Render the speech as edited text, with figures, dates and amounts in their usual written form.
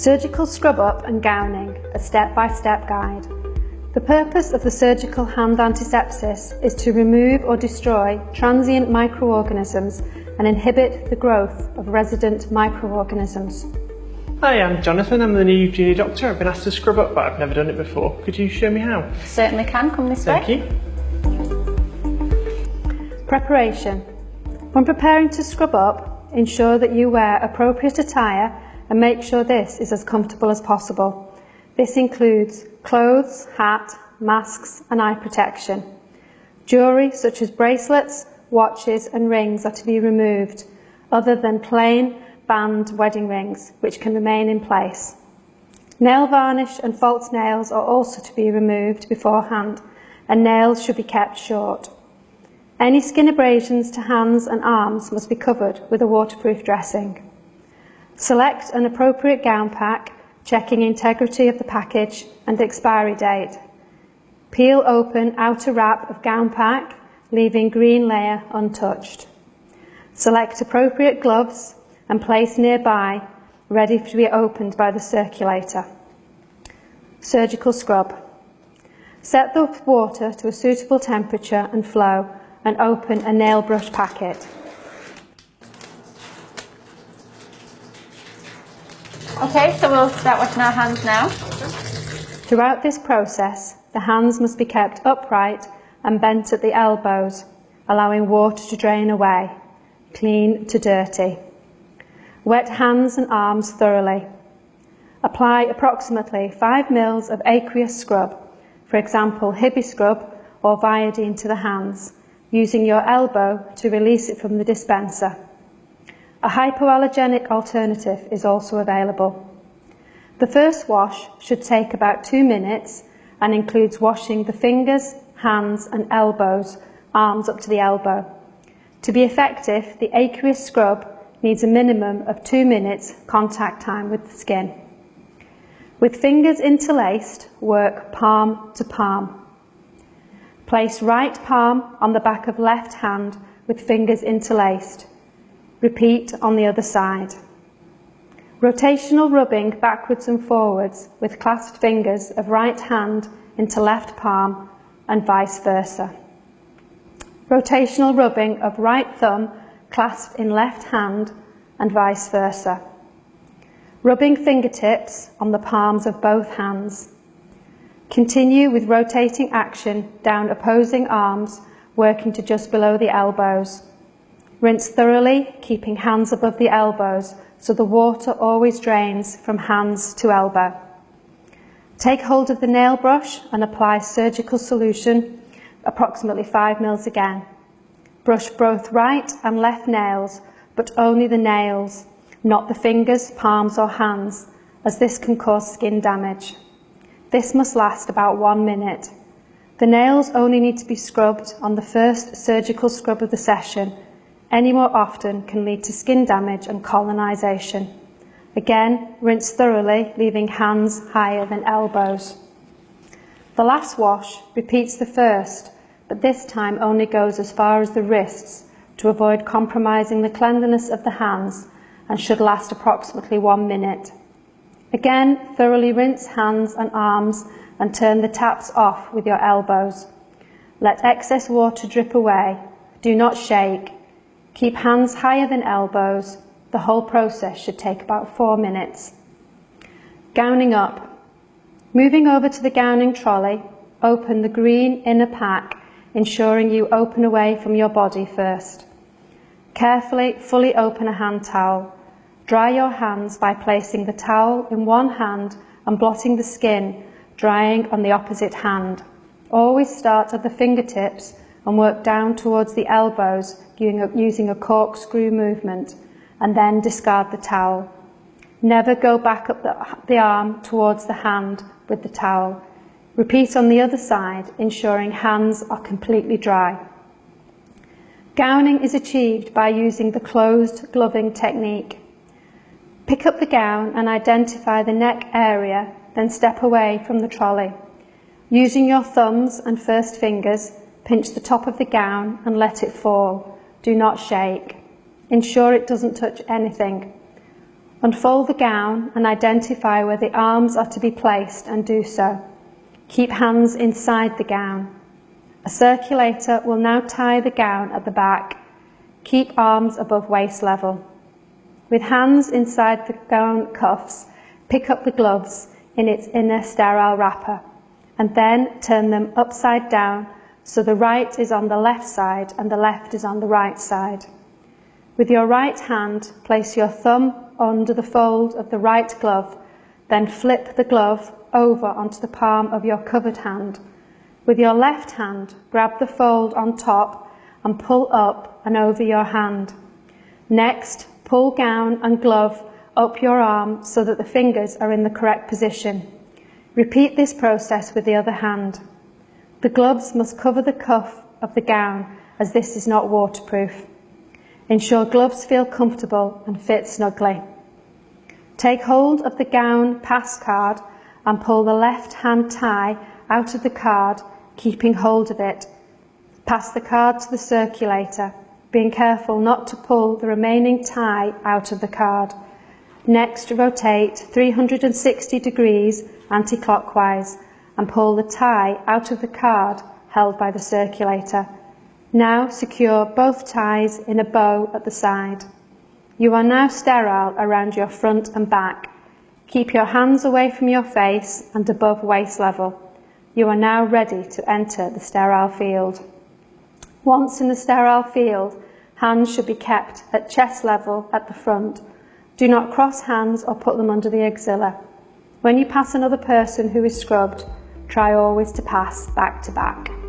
Surgical scrub up and gowning, a step-by-step guide. The purpose of the surgical hand antisepsis is to remove or destroy transient microorganisms and inhibit the growth of resident microorganisms. Hi, I'm Jonathan. I'm the new junior doctor. I've been asked to scrub up, but I've never done it before. Could you show me how? Certainly can. Come this way. Thank you. Preparation. When preparing to scrub up, ensure that you wear appropriate attire and make sure this is as comfortable as possible. This includes clothes, hat, masks and eye protection. Jewellery such as bracelets, watches and rings are to be removed, other than plain band wedding rings, which can remain in place. Nail varnish and false nails are also to be removed beforehand, and nails should be kept short. Any skin abrasions to hands and arms must be covered with a waterproof dressing. Select an appropriate gown pack, checking integrity of the package and expiry date. Peel open outer wrap of gown pack, leaving green layer untouched. Select appropriate gloves and place nearby, ready to be opened by the circulator. Surgical scrub. Set the water to a suitable temperature and flow and open a nail brush packet. Okay, so we'll start washing our hands now. Throughout this process, the hands must be kept upright and bent at the elbows, allowing water to drain away, clean to dirty. Wet hands and arms thoroughly. Apply approximately 5 mils of aqueous scrub, for example Hibby scrub or Viodine, to the hands, using your elbow to release it from the dispenser. A hypoallergenic alternative is also available. The first wash should take about 2 minutes and includes washing the fingers, hands and elbows, arms up to the elbow. To be effective, the aqueous scrub needs a minimum of 2 minutes contact time with the skin. With fingers interlaced, work palm to palm. Place right palm on the back of left hand with fingers interlaced. Repeat on the other side. Rotational rubbing backwards and forwards with clasped fingers of right hand into left palm and vice versa. Rotational rubbing of right thumb clasped in left hand and vice versa. Rubbing fingertips on the palms of both hands. Continue with rotating action down opposing arms, working to just below the elbows. Rinse thoroughly, keeping hands above the elbows so the water always drains from hands to elbow. Take hold of the nail brush and apply surgical solution, approximately 5 mils again. Brush both right and left nails, but only the nails, not the fingers, palms or hands, as this can cause skin damage. This must last about 1 minute. The nails only need to be scrubbed on the first surgical scrub of the session. Any more often can lead to skin damage and colonisation. Again, rinse thoroughly, leaving hands higher than elbows. The last wash repeats the first, but this time only goes as far as the wrists to avoid compromising the cleanliness of the hands, and should last approximately 1 minute. Again, thoroughly rinse hands and arms and turn the taps off with your elbows. Let excess water drip away. Do not shake. Keep hands higher than elbows. The whole process should take about 4 minutes. Gowning up. Moving over to the gowning trolley, open the green inner pack, ensuring you open away from your body first. Carefully, fully open a hand towel. Dry your hands by placing the towel in one hand and blotting the skin, drying on the opposite hand. Always start at the fingertips and work down towards the elbows using a corkscrew movement, and then discard the towel. Never go back up the arm towards the hand with the towel. Repeat on the other side, ensuring hands are completely dry. Gowning is achieved by using the closed gloving technique. Pick up the gown and identify the neck area, then step away from the trolley. Using your thumbs and first fingers, pinch the top of the gown and let it fall. Do not shake. Ensure it doesn't touch anything. Unfold the gown and identify where the arms are to be placed and do so. Keep hands inside the gown. A circulator will now tie the gown at the back. Keep arms above waist level. With hands inside the gown cuffs, pick up the gloves in its inner sterile wrapper and then turn them upside down so the right is on the left side and the left is on the right side. With your right hand, place your thumb under the fold of the right glove, then flip the glove over onto the palm of your covered hand. With your left hand, grab the fold on top and pull up and over your hand. Next, pull gown and glove up your arm so that the fingers are in the correct position. Repeat this process with the other hand. The gloves must cover the cuff of the gown as this is not waterproof. Ensure gloves feel comfortable and fit snugly. Take hold of the gown pass card and pull the left hand tie out of the card, keeping hold of it. Pass the card to the circulator, being careful not to pull the remaining tie out of the card. Next, rotate 360 degrees anti-clockwise and pull the tie out of the card held by the circulator. Now secure both ties in a bow at the side. You are now sterile around your front and back. Keep your hands away from your face and above waist level. You are now ready to enter the sterile field. Once in the sterile field, hands should be kept at chest level at the front. Do not cross hands or put them under the axilla. When you pass another person who is scrubbed, try always to pass back to back.